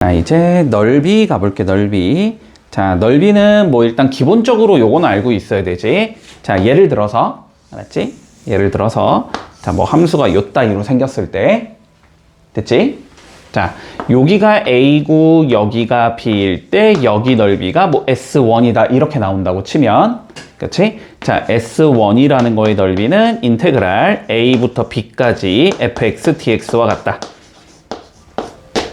자, 이제 넓이 가볼게, 넓이. 자, 넓이는 뭐 일단 기본적으로 요거는 알고 있어야 되지. 자, 예를 들어서, 알았지? 예를 들어서, 자, 뭐 함수가 요 따위로 생겼을 때, 됐지? 자, 여기가 A고 여기가 B일 때 여기 넓이가 뭐 S1이다 이렇게 나온다고 치면, 그치? 자, S1이라는 거의 넓이는 인테그랄 A부터 B까지 fx dx와 같다.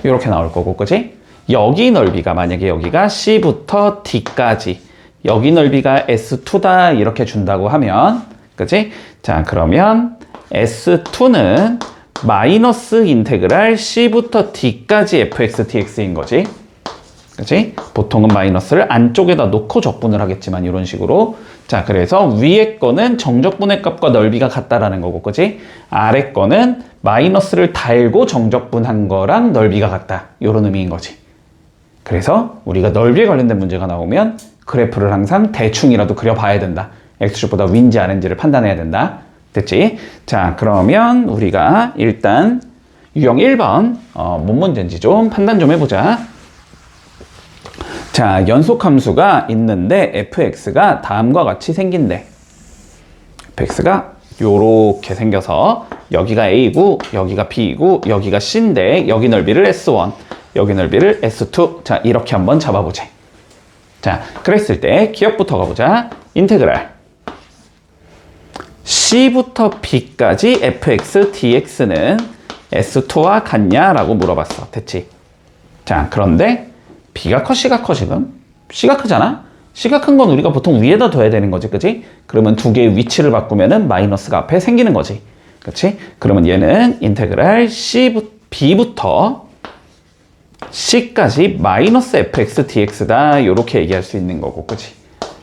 이렇게 나올 거고, 그치? 여기 넓이가 만약에 여기가 C부터 D까지 여기 넓이가 S2다 이렇게 준다고 하면, 그치? 자, 그러면 S2는 마이너스 인테그랄 C부터 D까지 fx dx인 거지. 그치? 보통은 마이너스를 안쪽에다 놓고 적분을 하겠지만 이런 식으로. 자, 그래서 위에 거는 정적분의 값과 넓이가 같다라는 거고, 그치? 아래 거는 마이너스를 달고 정적분한 거랑 넓이가 같다. 이런 의미인 거지. 그래서 우리가 넓이에 관련된 문제가 나오면 그래프를 항상 대충이라도 그려봐야 된다. x축보다 위인지 아래인지를 판단해야 된다. 됐지? 자, 그러면 우리가 일단 유형 1번 뭔 문제인지 좀 판단 좀 해보자. 자, 연속함수가 있는데 fx가 다음과 같이 생긴대. fx가 요렇게 생겨서 여기가 a고 여기가 b이고 여기가 c인데 여기 넓이를 s1 여기 넓이를 s2. 자, 이렇게 한번 잡아보자. 자, 그랬을 때 기억부터 가보자. 인테그랄 C부터 B까지 fx dx는 S2와 같냐라고 물어봤어. 됐지? 자, 그런데 B가 커, C가 커 지금? C가 크잖아? C가 큰 건 우리가 보통 위에다 둬야 되는 거지, 그치? 그러면 두 개의 위치를 바꾸면은 마이너스가 앞에 생기는 거지. 그치? 그러면 얘는 인테그랄 B부터 C까지 마이너스 fx dx다. 요렇게 얘기할 수 있는 거고, 그치?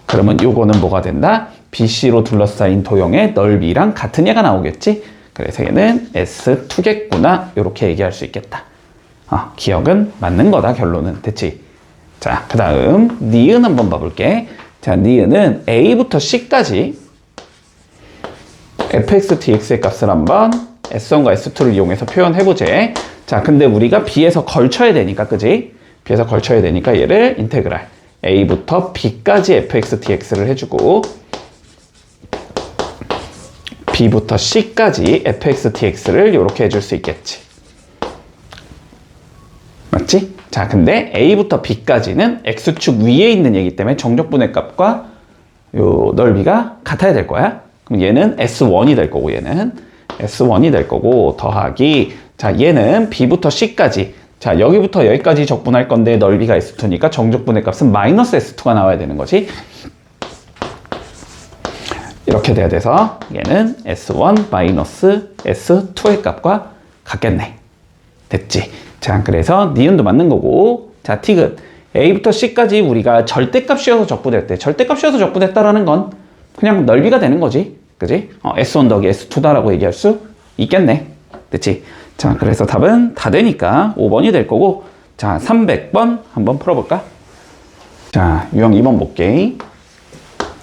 그러면 요거는 뭐가 된다? BC로 둘러싸인 도형의 넓이랑 같은 얘가 나오겠지? 그래서 얘는 S2겠구나. 이렇게 얘기할 수 있겠다. 기억은 맞는 거다, 결론은. 됐지? 자, 그 다음 니은 한번 봐볼게. 자, 니은은 A부터 C까지 fx dx의 값을 한번 S1과 S2를 이용해서 표현해보재. 자, 근데 우리가 B에서 걸쳐야 되니까, 그지? B에서 걸쳐야 되니까 얘를 인테그랄 A부터 B까지 fx dx를 해주고 B부터 C까지 fx dx를 이렇게 해줄 수 있겠지. 맞지? 자, 근데 A부터 B까지는 X축 위에 있는 얘기 때문에 정적분의 값과 요 넓이가 같아야 될 거야. 그럼 얘는 S1이 될 거고 얘는 S1이 될 거고 더하기, 자, 얘는 B부터 C까지, 자, 여기부터 여기까지 적분할 건데 넓이가 S2니까 정적분의 값은 마이너스 S2가 나와야 되는 거지. 이렇게 돼야 돼서 얘는 S1 마이너스 S2의 값과 같겠네. 됐지? 자, 그래서 니은도 맞는 거고, 자, 티귿 A부터 C까지 우리가 절대값 씌워서 적분했대. 절대값 씌워서 적분했다라는 건 그냥 넓이가 되는 거지. 그지? S1 더하기 S2다라고 얘기할 수 있겠네. 됐지? 자, 그래서 답은 다 되니까 5번이 될 거고, 자, 300번 한번 풀어볼까? 자, 유형 2번 볼게.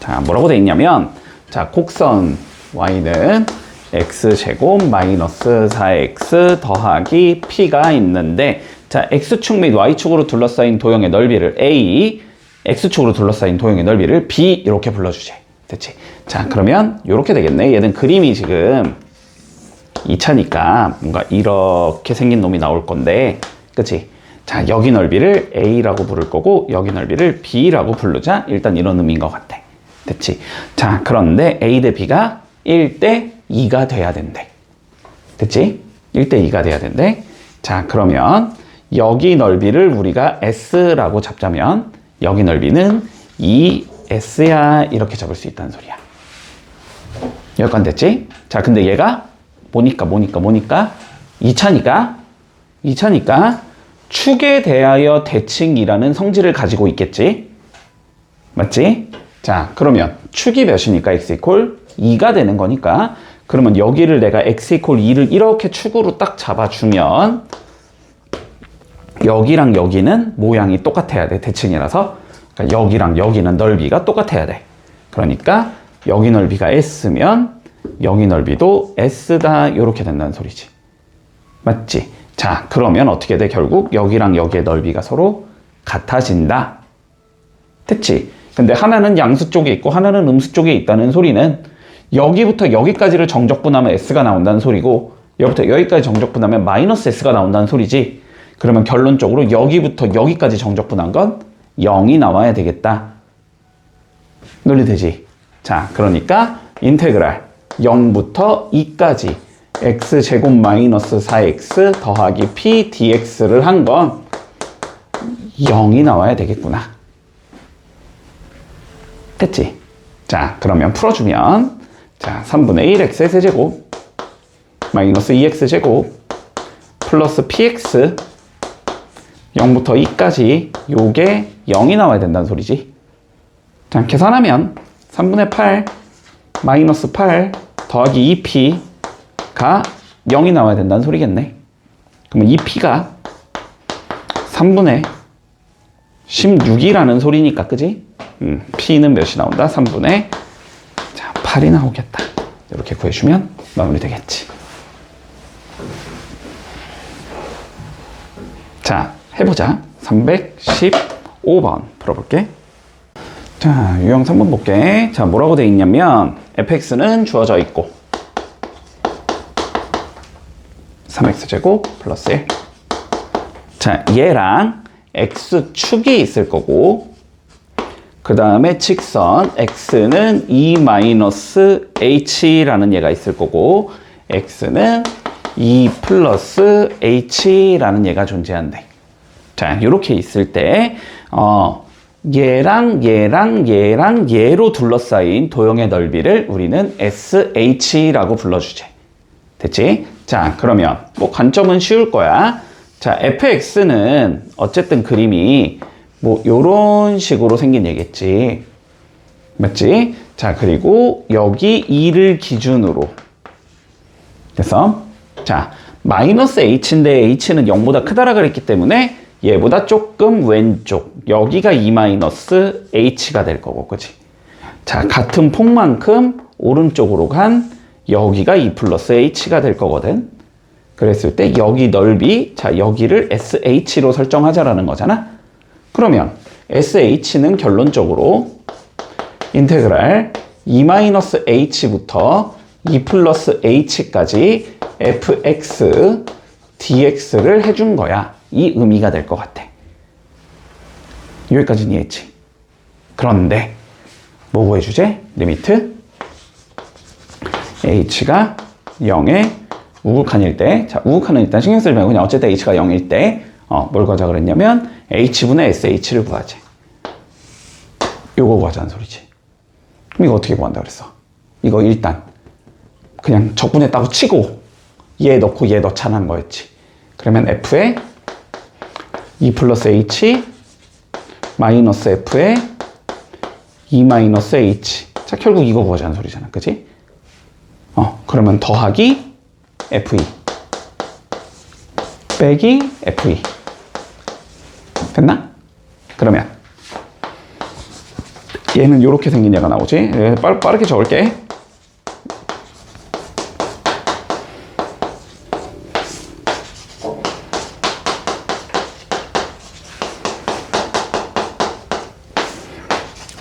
자, 뭐라고 돼 있냐면, 자, 곡선 y는 x제곱 마이너스 4x 더하기 p가 있는데, 자, x축 및 y축으로 둘러싸인 도형의 넓이를 a, x축으로 둘러싸인 도형의 넓이를 b 이렇게 불러주지. 됐지? 자, 그러면 이렇게 되겠네. 얘는 그림이 지금 2차니까 뭔가 이렇게 생긴 놈이 나올 건데, 그치? 자, 여기 넓이를 a라고 부를 거고 여기 넓이를 b라고 부르자. 일단 이런 의미인 것 같아. 됐지? 자, 그런데 a 대 b가 1대 2가 돼야 된대. 됐지? 1대 2가 돼야 된대. 자, 그러면 여기 넓이를 우리가 s라고 잡자면 여기 넓이는 2s야 이렇게 잡을 수 있다는 소리야. 여기까지 됐지? 자, 근데 얘가 뭐니까 2차니까 축에 대하여 대칭이라는 성질을 가지고 있겠지? 맞지? 자, 그러면 축이 몇이니까 x 이퀄 2가 되는 거니까, 그러면 여기를 내가 x 이퀄 2를 이렇게 축으로 딱 잡아주면 여기랑 여기는 모양이 똑같아야 돼. 대칭이라서. 그러니까 여기랑 여기는 넓이가 똑같아야 돼. 그러니까 여기 넓이가 s면 여기 넓이도 s다 이렇게 된다는 소리지. 맞지? 자, 그러면 어떻게 돼? 결국 여기랑 여기의 넓이가 서로 같아진다. 됐지? 근데 하나는 양수 쪽에 있고 하나는 음수 쪽에 있다는 소리는 여기부터 여기까지를 정적분하면 S가 나온다는 소리고 여기부터 여기까지 정적분하면 마이너스 S가 나온다는 소리지. 그러면 결론적으로 여기부터 여기까지 정적분한 건 0이 나와야 되겠다. 논리되지? 자, 그러니까 인테그랄 0부터 2까지 x제곱 마이너스 4x 더하기 p dx를 한 건 0이 나와야 되겠구나. 됐지? 자, 그러면 풀어주면 자, 3분의 1 x의 세제곱 마이너스 2x제곱 플러스 px 0부터 2까지 요게 0이 나와야 된다는 소리지. 자, 계산하면 3분의 8 마이너스 8 더하기 2p가 0이 나와야 된다는 소리겠네. 그러면 2p가 3분의 16이라는 소리니까, 그지? p는 몇이 나온다? 3분의 8이 나오겠다. 이렇게 구해주면 마무리되겠지. 자, 해보자. 315번 풀어볼게. 자, 유형 3번 볼게. 자, 뭐라고 돼 있냐면 fx는 주어져 있고 3x제곱 플러스 1. 자, 얘랑 x축이 있을 거고 그 다음에 직선 x는 2-h라는 얘가 있을 거고 x는 2 플러스 h라는 얘가 존재한대. 자, 이렇게 있을 때 얘랑 얘로 둘러싸인 도형의 넓이를 우리는 sh라고 불러주지. 됐지? 자, 그러면 뭐 관점은 쉬울 거야. 자, fx는 어쨌든 그림이 뭐 요런 식으로 생긴 얘겠지. 맞지? 자, 그리고 여기 2를 기준으로 됐어? 자, 마이너스 h인데 h는 0보다 크다라 그랬기 때문에 얘보다 조금 왼쪽 여기가 2-h가 될 거고, 그치? 자, 같은 폭만큼 오른쪽으로 간 여기가 2 플러스 h가 될 거거든. 그랬을 때 여기 넓이, 자, 여기를 sh로 설정하자라는 거잖아. 그러면 sh는 결론적으로 인테그랄 2-h부터 2 플러스 h까지 fx dx를 해준 거야. 이 의미가 될 것 같아. 여기까지는 이해했지? 그런데 뭐 구해주제? 리미트 h가 0에 우극한일 때, 자, 우극한은 일단 신경 쓰지 말고 그냥 어쨌든 h가 0일 때 뭘 구하자 그랬냐면 h분의 sh를 구하지. 요거 구하자는 소리지. 그럼 이거 어떻게 구한다 그랬어? 이거 일단 그냥 적분했다고 치고 얘 넣고 얘 넣자는 거였지. 그러면 f에 2 플러스 h 마이너스 f에 2 마이너스 h. 자, 결국 이거 구하자는 소리잖아. 그치? 그러면 더하기 fe 빼기 fe. 됐나? 그러면 얘는 이렇게 생긴 얘가 나오지. 빠르게 적을게.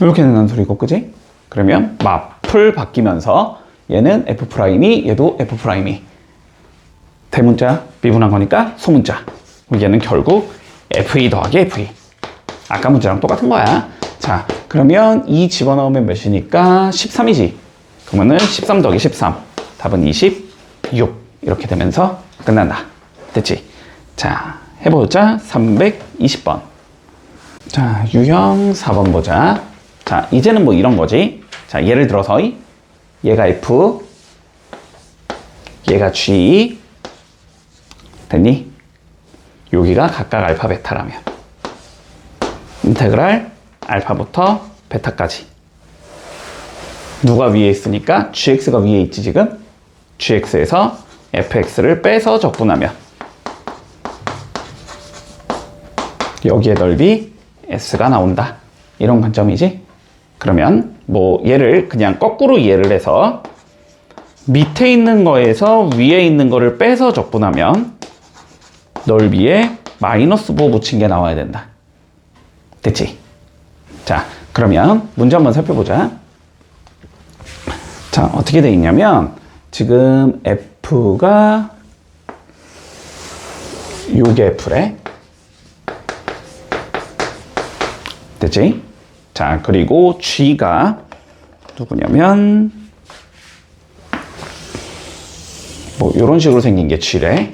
이렇게 된다는 소리고, 그지? 그러면 마풀 바뀌면서 얘는 F'이, 얘도 F'이. 대문자 미분한 거니까 소문자. 얘는 결국 FE 더하기 FE. 아까 문제랑 똑같은 거야. 자, 그러면 2 집어넣으면 몇이니까 13이지. 그러면은 13 더하기 13. 답은 26. 이렇게 되면서 끝난다. 됐지? 자, 해보자. 320번. 자, 유형 4번 보자. 자, 이제는 뭐 이런 거지. 자, 예를 들어서 얘가 F, 얘가 G. 됐니? 여기가 각각 알파, 베타라면 인테그랄 알파부터 베타까지 누가 위에 있으니까 gx가 위에 있지. 지금 gx에서 fx를 빼서 적분하면 여기에 넓이 s가 나온다. 이런 관점이지. 그러면 뭐 얘를 그냥 거꾸로 이해를 해서 밑에 있는 거에서 위에 있는 거를 빼서 적분하면 넓이에 마이너스 부호 붙인 게 나와야 된다. 됐지? 자, 그러면 문제 한번 살펴보자. 자, 어떻게 돼 있냐면 지금 F가 요게 F래. 됐지? 자, 그리고 G가 누구냐면 뭐 이런 식으로 생긴 게 G래.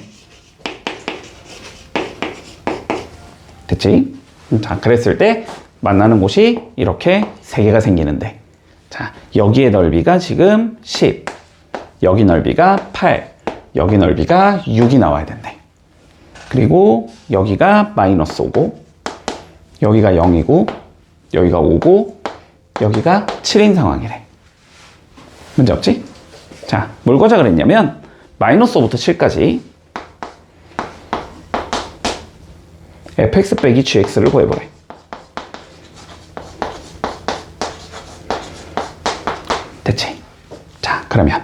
됐지? 자, 그랬을 때 만나는 곳이 이렇게 세 개가 생기는데, 자, 여기의 넓이가 지금 10, 여기 넓이가 8, 여기 넓이가 6이 나와야 된대. 그리고 여기가 마이너스 5고, 여기가 0이고, 여기가 5고, 여기가 7인 상황이래. 문제 없지? 자, 뭘 구하자 그랬냐면 마이너스 5부터 7까지 fx 빼기 gx를 구해보래. 됐지? 자, 그러면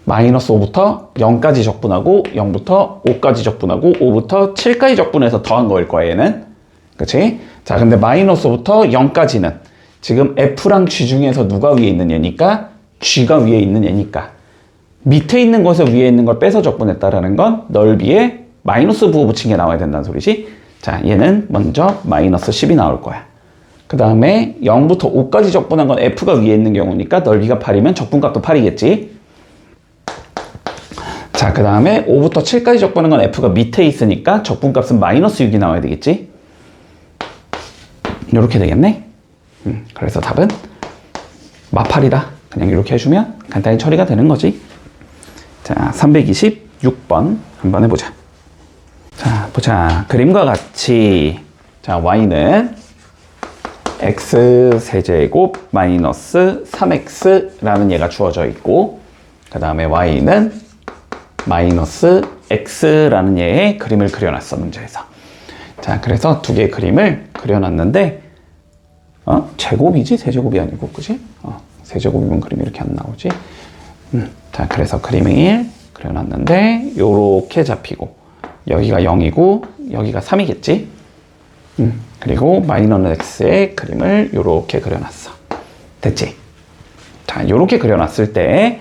마이너스 5부터 0까지 적분하고 0부터 5까지 적분하고 5부터 7까지 적분해서 더한 거일 거야, 얘는. 그치? 자, 근데 마이너스 5부터 0까지는 지금 f랑 g 중에서 누가 위에 있는 얘니까 g가 위에 있는 얘니까 밑에 있는 것에 위에 있는 걸 빼서 적분했다라는 건 넓이에 마이너스 부호 붙인 게 나와야 된다는 소리지. 자, 얘는 먼저 마이너스 10이 나올 거야. 그 다음에 0부터 5까지 적분한 건 f가 위에 있는 경우니까 넓이가 8이면 적분값도 8이겠지. 자, 그 다음에 5부터 7까지 적분한 건 f가 밑에 있으니까 적분값은 마이너스 6이 나와야 되겠지. 이렇게 되겠네. 그래서 답은 마팔이다. 그냥 이렇게 해주면 간단히 처리가 되는 거지. 자, 326번 한번 해보자. 자, 보자. 그림과 같이, 자, y는 x 세제곱 마이너스 3x라는 얘가 주어져 있고, 그 다음에 y는 마이너스 x라는 얘의 그림을 그려놨어, 문제에서. 자, 그래서 두 개의 그림을 그려놨는데, 제곱이지? 세제곱이 아니고, 그지? 세제곱이면 그림이 이렇게 안 나오지? 자, 그래서 그림을 그려놨는데, 요렇게 잡히고, 여기가 0이고, 여기가 3이겠지? 그리고 마이너스 x의 그림을 요렇게 그려놨어. 됐지? 자, 요렇게 그려놨을 때,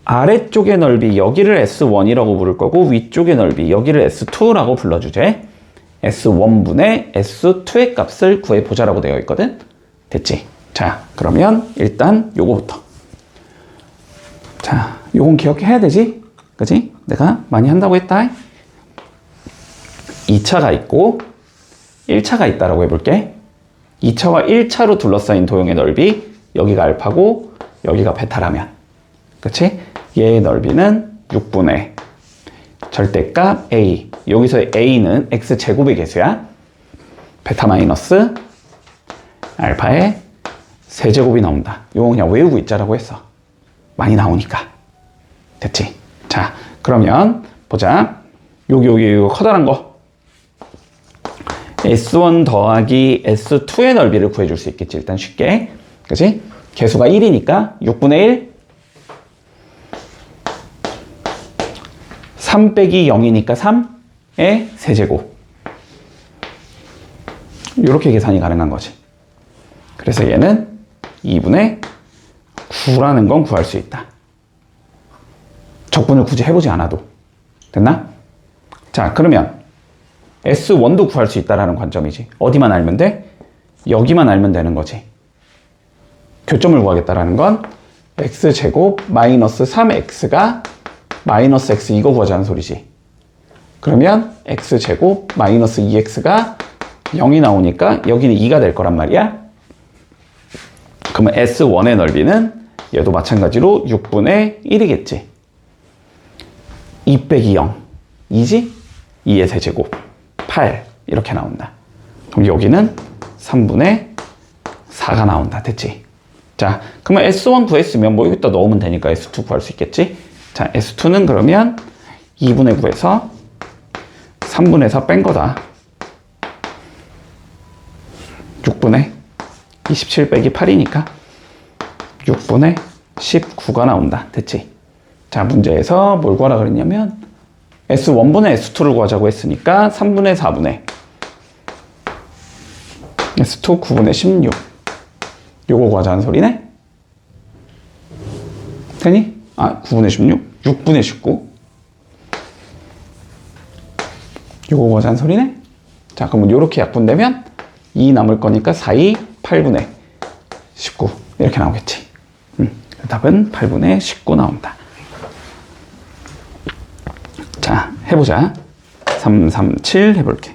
아래쪽의 넓이, 여기를 S1이라고 부를 거고, 위쪽의 넓이, 여기를 S2라고 불러주제. S1분의 S2의 값을 구해보자라고 되어 있거든? 됐지? 자, 그러면 일단 요거부터. 자, 요건 기억해야 되지? 그치? 내가 많이 한다고 했다. 2차가 있고 1차가 있다라고 해볼게. 2차와 1차로 둘러싸인 도형의 넓이, 여기가 알파고 여기가 베타라면, 그치? 얘의 넓이는 6분의 절대값 a, 여기서 a는 x제곱의 개수야. 베타 마이너스 알파의 세제곱이 나온다. 이거 그냥 외우고 있자라고 했어. 많이 나오니까. 됐지? 자, 그러면 보자. 여기 커다란 거 S1 더하기 S2의 넓이를 구해줄 수 있겠지, 일단 쉽게. 그치? 개수가 1이니까 6분의 1, 3 빼기 0이니까 3의 세제곱. 이렇게 계산이 가능한 거지. 그래서 얘는 2분의 9라는 건 구할 수 있다. 적분을 굳이 해보지 않아도. 됐나? 자, 그러면 S1도 구할 수 있다라는 관점이지. 어디만 알면 돼? 여기만 알면 되는 거지. 교점을 구하겠다라는 건 x제곱 마이너스 3x가 마이너스 x 이거 구하자는 소리지. 그러면 x제곱 마이너스 2x가 0이 나오니까 여기는 2가 될 거란 말이야. 그러면 S1의 넓이는 얘도 마찬가지로 6분의 1이겠지. 2 빼기 0, 2지? 2의 세제곱, 8 이렇게 나온다. 그럼 여기는 3분의 4가 나온다. 됐지? 자, 그러면 S1 구했으면 뭐 여기다 넣으면 되니까 S2 구할 수 있겠지? 자, S2는 그러면 2분의 9에서 3분의 4 뺀 거다. 6분의 27 빼기 8이니까 6분의 19가 나온다. 됐지? 자, 문제에서 뭘 구하라 그랬냐면 S1분의 S2를 구하자고 했으니까 3분의 4분의 S2 9분의 16 요거 구하자는 소리네? 되니? 9분의 16? 6분의 19 요거 구하자는 소리네? 자, 그러면 요렇게 약분되면 2 남을 거니까 4, 2, 8분의 19 이렇게 나오겠지. 답은 8분의 19 나온다. 자, 해보자. 3, 3, 7 해볼게.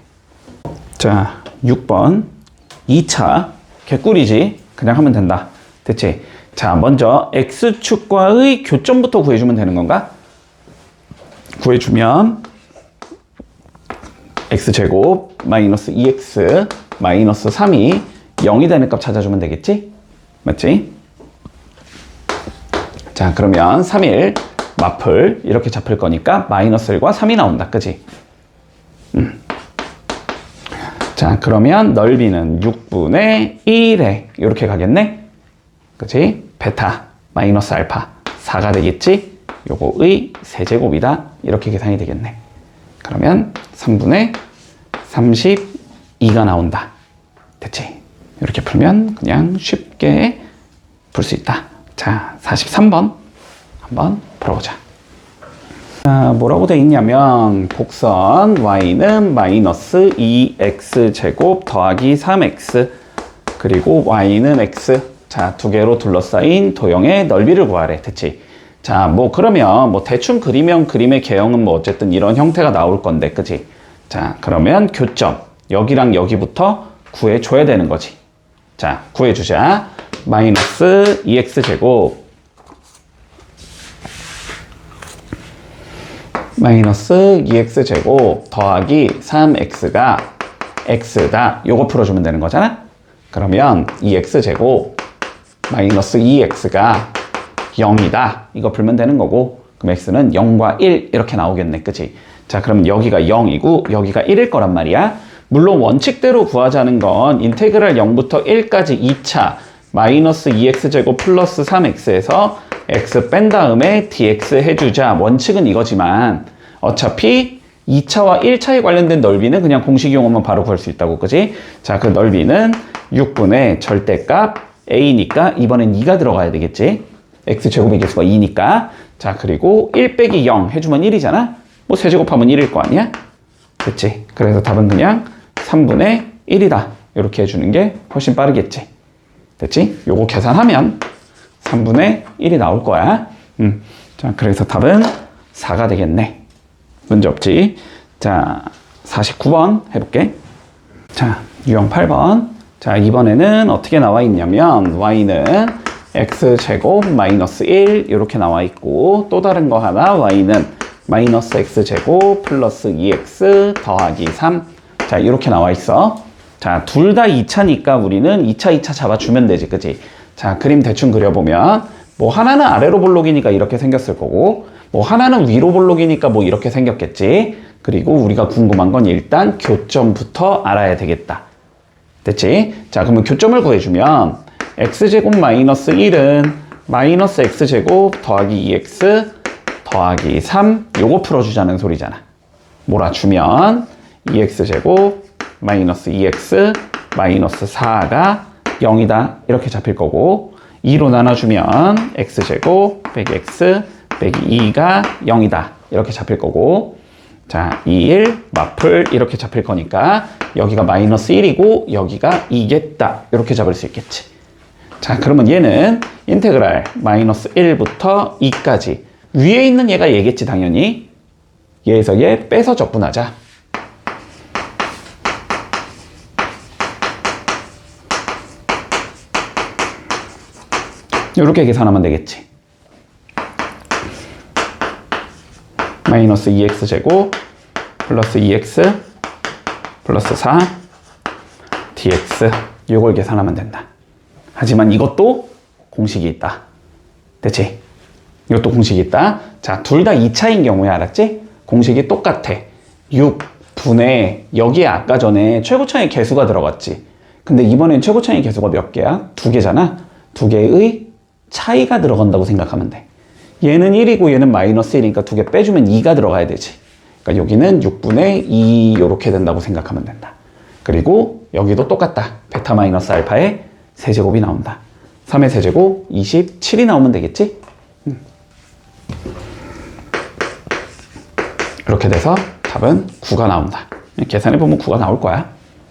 자, 6번 2차 개꿀이지. 그냥 하면 된다. 됐지? 자, 먼저 X축과의 교점부터 구해주면 되는 건가? 구해주면 X제곱 마이너스 2X 마이너스 3이 0이 되는 값 찾아주면 되겠지? 맞지? 자, 그러면 3일 마플 이렇게 잡힐 거니까 마이너스 1과 3이 나온다. 그지? 자, 그러면 넓이는 6분의 1에 이렇게 가겠네? 그치? 베타 마이너스 알파 4가 되겠지? 요거의 세제곱이다. 이렇게 계산이 되겠네. 그러면 3분의 32가 나온다. 됐지? 이렇게 풀면 그냥 쉽게 풀 수 있다. 자, 43번 한번 풀어보자. 자, 뭐라고 돼 있냐면 곡선 y는 마이너스 2x제곱 더하기 3x 그리고 y는 x 자, 두 개로 둘러싸인 도형의 넓이를 구하래. 됐지? 자, 뭐 그러면 뭐 대충 그리면 그림의 개형은 뭐 어쨌든 이런 형태가 나올 건데, 그치? 자, 그러면 교점 여기랑 여기부터 구해줘야 되는 거지. 자, 구해주자. 마이너스 2x제곱 마이너스 2x제곱 더하기 3x가 x다. 요거 풀어주면 되는 거잖아? 그러면 2x제곱 마이너스 2x가 0이다. 이거 풀면 되는 거고 그럼 x는 0과 1 이렇게 나오겠네. 그치? 자, 그럼 여기가 0이고 여기가 1일 거란 말이야. 물론 원칙대로 구하자는 건 인테그랄 0부터 1까지 2차 마이너스 2x제곱 플러스 3x에서 x 뺀 다음에 dx 해주자. 원칙은 이거지만 어차피 2차와 1차에 관련된 넓이는 그냥 공식 이용하면 바로 구할 수 있다고. 그지? 자, 그 넓이는 6분의 절대값 a니까 이번엔 2가 들어가야 되겠지. x제곱의 개수가 2니까. 자, 그리고 1 빼기 0 해주면 1이잖아. 뭐 세제곱하면 1일 거 아니야? 그치? 그래서 답은 그냥 3분의 1이다. 이렇게 해주는 게 훨씬 빠르겠지. 됐지? 요거 계산하면 3분의 1이 나올 거야. 자, 그래서 답은 4가 되겠네. 문제 없지? 자, 49번 해볼게. 자, 유형 8번. 자, 이번에는 어떻게 나와 있냐면 y는 x제곱 마이너스 1 이렇게 나와 있고 또 다른 거 하나 y는 마이너스 x제곱 플러스 2x 더하기 3 자, 이렇게 나와 있어. 자, 둘 다 2차니까 우리는 2차 잡아주면 되지. 그치? 자, 그림 대충 그려보면 뭐 하나는 아래로 볼록이니까 이렇게 생겼을 거고 뭐 하나는 위로 볼록이니까 뭐 이렇게 생겼겠지. 그리고 우리가 궁금한 건 일단 교점부터 알아야 되겠다. 됐지? 자, 그러면 교점을 구해주면 x제곱 마이너스 1은 마이너스 x제곱 더하기 2x 더하기 3 요거 풀어주자는 소리잖아. 몰아주면 2x제곱 마이너스 2x 마이너스 4가 0이다. 이렇게 잡힐 거고 2로 나눠주면 x제곱 빼기 x 빼기 2가 0이다. 이렇게 잡힐 거고 자, 2, 1 마플 이렇게 잡힐 거니까 여기가 마이너스 1이고 여기가 2겠다. 이렇게 잡을 수 있겠지. 자, 그러면 얘는 인테그랄 마이너스 1부터 2까지 위에 있는 얘가 얘겠지 당연히. 얘에서 얘 빼서 적분하자. 이렇게 계산하면 되겠지. 마이너스 2x제곱 플러스 2x 플러스 4 dx 이걸 계산하면 된다. 하지만 이것도 공식이 있다. 됐지? 이것도 공식이 있다. 자, 둘 다 2차인 경우에 알았지? 공식이 똑같아. 6분의 여기에 아까 전에 최고차의 개수가 들어갔지. 근데 이번엔 최고차의 개수가 몇 개야? 2개잖아. 2개의 차이가 들어간다고 생각하면 돼. 얘는 1이고 얘는 마이너스 1이니까 2개 빼주면 2가 들어가야 되지. 그러니까 여기는 6분의 2 이렇게 된다고 생각하면 된다. 그리고 여기도 똑같다. 베타 마이너스 알파의 세제곱이 나온다. 3의 세제곱 27이 나오면 되겠지? 이렇게 돼서 답은 9가 나온다. 계산해보면 9가 나올 거야.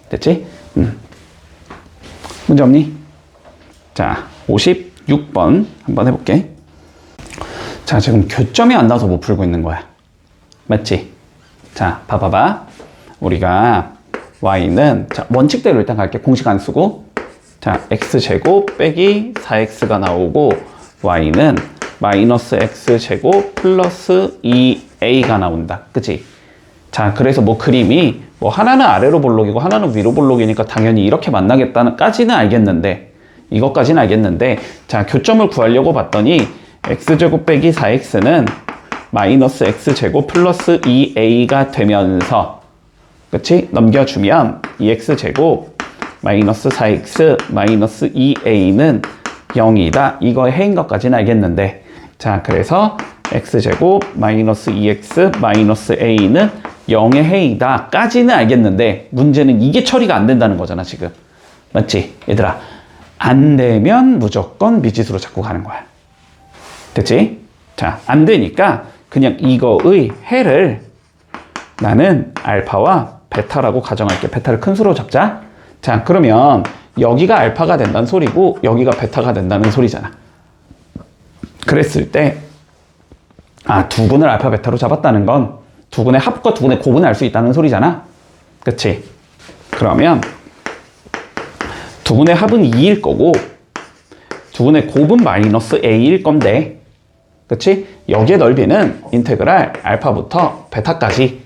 됐지? 문제 없니? 자, 56번 한번 해볼게. 자, 지금 교점이 안 나와서 못 풀고 있는 거야. 맞지? 자, 봐봐봐. 우리가 y는, 자, 원칙대로 일단 갈게. 공식 안 쓰고. 자, x제곱 빼기 4x가 나오고, y는 마이너스 x제곱 플러스 2a가 나온다. 그치? 자, 그래서 뭐 그림이 뭐 하나는 아래로 볼록이고 하나는 위로 볼록이니까 당연히 이렇게 만나겠다는 까지는 알겠는데, 이것까지는 알겠는데, 자, 교점을 구하려고 봤더니 x제곱 빼기 4x는 마이너스 x제곱 플러스 2a가 되면서, 그치? 넘겨주면 2x제곱 마이너스 4x 마이너스 2a는 0이다. 이거 해인 것까지는 알겠는데, 자, 그래서 x제곱 마이너스 2x 마이너스 a는 0의 해이다 까지는 알겠는데, 문제는 이게 처리가 안 된다는 거잖아 지금. 맞지? 얘들아, 안 되면 무조건 미지수로 잡고 가는 거야. 됐지? 자, 안 되니까 그냥 이거의 해를 나는 알파와 베타라고 가정할게. 베타를 큰 수로 잡자. 자, 그러면 여기가 알파가 된다는 소리고 여기가 베타가 된다는 소리잖아. 그랬을 때 두 군을 알파 베타로 잡았다는 건 두 군의 합과 두 군의 곱은 알 수 있다는 소리잖아. 그치? 그러면 두 군의 합은 2일 거고 두 군의 곱은 마이너스 a일 건데, 그치? 여기의 넓이는 인테그랄 알파부터 베타까지,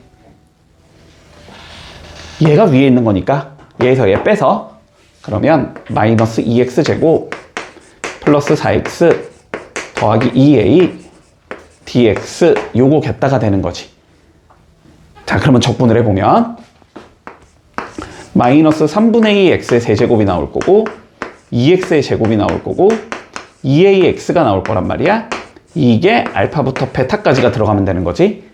얘가 위에 있는 거니까 얘에서 얘 빼서, 그러면 마이너스 2x제곱 플러스 4x 더하기 2a dx 요거 겠다가 되는 거지. 자, 그러면 적분을 해보면 마이너스 3분의 2 x의 세제곱이 나올 거고 2x의 제곱이 나올 거고 2ax가 나올 거란 말이야. 이게 알파부터 베타까지가 들어가면 되는 거지.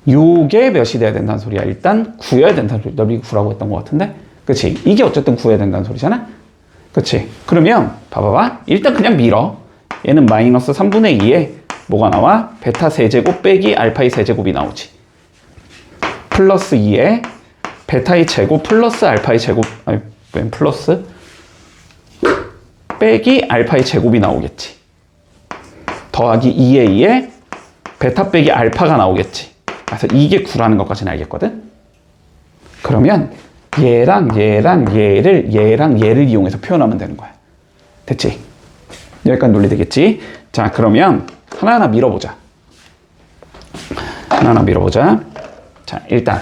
요게 몇이 돼야 된다는 소리야? 일단 구해야 된다는 소리. 넓이 9라고 했던 것 같은데, 그치? 이게 어쨌든 구해야 된다는 소리잖아. 그치? 그러면 봐봐봐. 일단 그냥 밀어. 얘는 마이너스 3분의 2에 뭐가 나와? 베타 세제곱 빼기 알파의 세제곱이 나오지. 플러스 2에 베타의 제곱 플러스 알파의 제곱, 아니 플러스 빼기 알파의 제곱이 나오겠지. 더하기 2a에 베타 빼기 알파가 나오겠지. 그래서 이게 9라는 것까지는 알겠거든. 그러면 얘랑 얘랑 얘를 이용해서 표현하면 되는 거야. 됐지? 여기까지 논리되겠지? 자, 그러면 하나하나 밀어보자. 자, 일단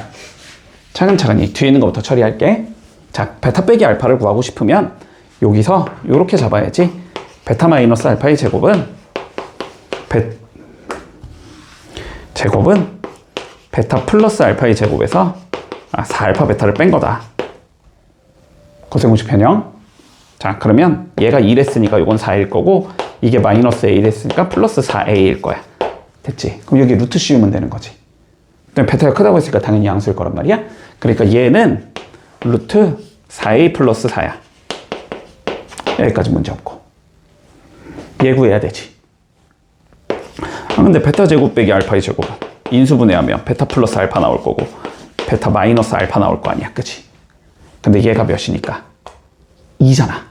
차근차근히 뒤에 있는 것부터 처리할게. 자, 베타 빼기 알파를 구하고 싶으면 여기서 이렇게 잡아야지. 베타 마이너스 알파의 제곱은 베타 플러스 알파의 제곱에서 4알파 베타를 뺀 거다. 거세공식 변형. 자, 그러면 얘가 1했으니까 이건 4일 거고 이게 마이너스 a랬으니까 플러스 4a일 거야. 됐지? 그럼 여기 루트 씌우면 되는 거지. 베타가 크다고 했으니까 당연히 양수일 거란 말이야. 그러니까 얘는 루트 4a 플러스 4야. 여기까지 문제 없고. 얘 구해야 되지. 근데 베타 제곱 빼기 알파의 제곱은 인수분해하면 베타 플러스 알파 나올 거고 베타 마이너스 알파 나올 거 아니야. 그치? 근데 얘가 몇이니까? 2잖아.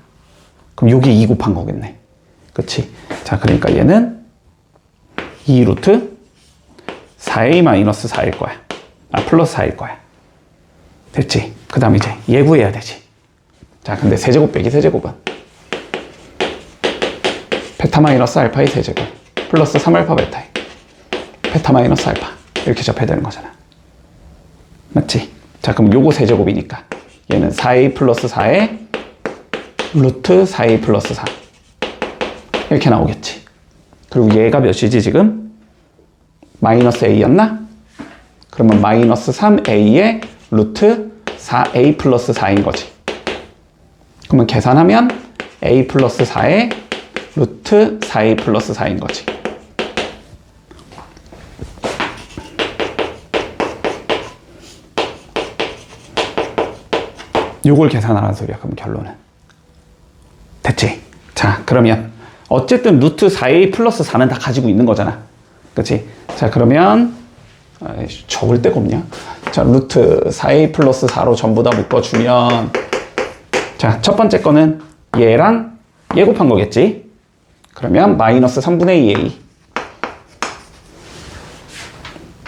그럼 요게 2 곱한 거겠네. 그치? 자, 그러니까 얘는 2 루트 4a 마이너스 4일 거야. 플러스 4일 거야. 됐지? 그 다음 이제 얘 구해야 되지. 자, 근데 세제곱 빼기 세제곱은 베타 마이너스 알파의 세제곱 플러스 3알파 베타의 베타 마이너스 알파 이렇게 접해야 되는 거잖아. 맞지? 자, 그럼 요거 세제곱이니까 얘는 4a 플러스 4에 루트 4a 플러스 4 이렇게 나오겠지. 그리고 얘가 몇이지 지금? 마이너스 a였나? 그러면 마이너스 3a에 루트 4a 플러스 4인 거지. 그러면 계산하면 a 플러스 4에 루트 4a 플러스 4인 거지. 요걸 계산하라는 소리야. 그럼 결론은. 됐지? 자, 그러면 어쨌든 루트 4a 플러스 4는 다 가지고 있는 거잖아. 그치? 자, 그러면 적을 데가 없냐? 자, 루트 4a 플러스 4로 전부 다 묶어주면, 자, 첫 번째 거는 얘랑 얘 곱한 거겠지? 그러면 마이너스 3분의 2a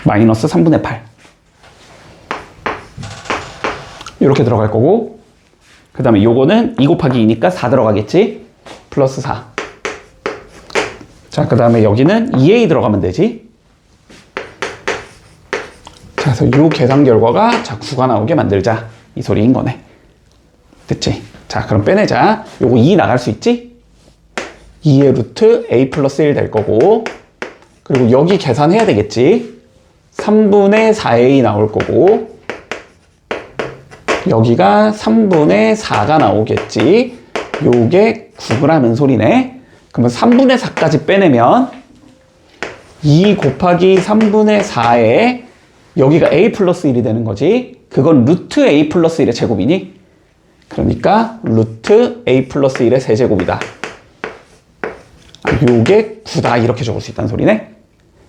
마이너스 3분의 8 이렇게 들어갈 거고, 그 다음에 요거는 2 곱하기 2니까 4 들어가겠지? 플러스 4. 자, 그 다음에 여기는 2a 들어가면 되지? 자, 그래서 요 계산 결과가 자 9가 나오게 만들자, 이 소리인 거네. 됐지? 자, 그럼 빼내자. 요거 2 나갈 수 있지? 2의 루트 a 플러스 1 될 거고, 그리고 여기 계산해야 되겠지? 3분의 4a 나올 거고, 여기가 3분의 4가 나오겠지? 요게 9라는 소리네. 그러면 3분의 4까지 빼내면 2 곱하기 3분의 4에 여기가 a 플러스 1이 되는 거지. 그건 루트 a 플러스 1의 제곱이니? 그러니까 루트 a 플러스 1의 세제곱이다. 요게 9다, 이렇게 적을 수 있다는 소리네.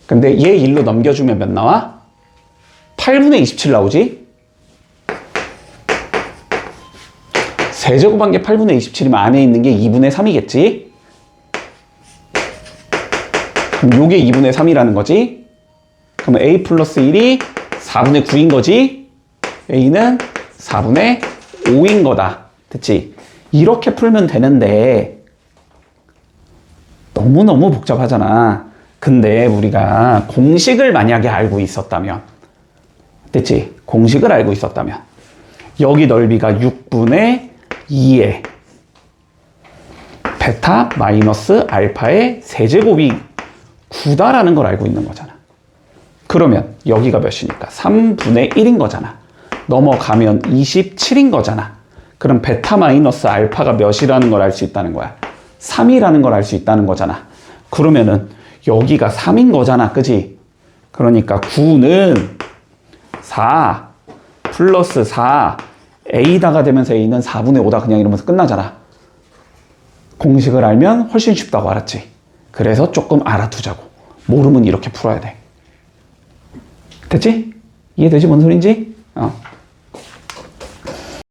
근데 얘 1로 넘겨주면 몇 나와? 8분의 27 나오지? 세제곱한 게 8분의 27이면 안에 있는 게 2분의 3이겠지? 그럼 요게 2분의 3이라는 거지? 그러면 a 플러스 1이 4분의 9인 거지? a는 4분의 5인 거다. 됐지? 이렇게 풀면 되는데 너무너무 복잡하잖아. 근데 우리가 공식을 만약에 알고 있었다면, 됐지? 공식을 알고 있었다면 여기 넓이가 6분의 2에 베타 마이너스 알파의 세제곱이 9다라는 걸 알고 있는 거잖아. 그러면 여기가 몇이니까 3분의 1인 거잖아. 넘어가면 27인 거잖아. 그럼 베타 마이너스 알파가 몇이라는 걸 알 수 있다는 거야. 3이라는 걸 알 수 있다는 거잖아. 그러면은 여기가 3인 거잖아. 그지? 그러니까 9는 4 플러스 4 a다가 되면서 a는 4분의 5다, 그냥 이러면서 끝나잖아. 공식을 알면 훨씬 쉽다고, 알았지? 그래서 조금 알아두자고. 모르면 이렇게 풀어야 돼. 됐지? 이해되지? 뭔 소린지?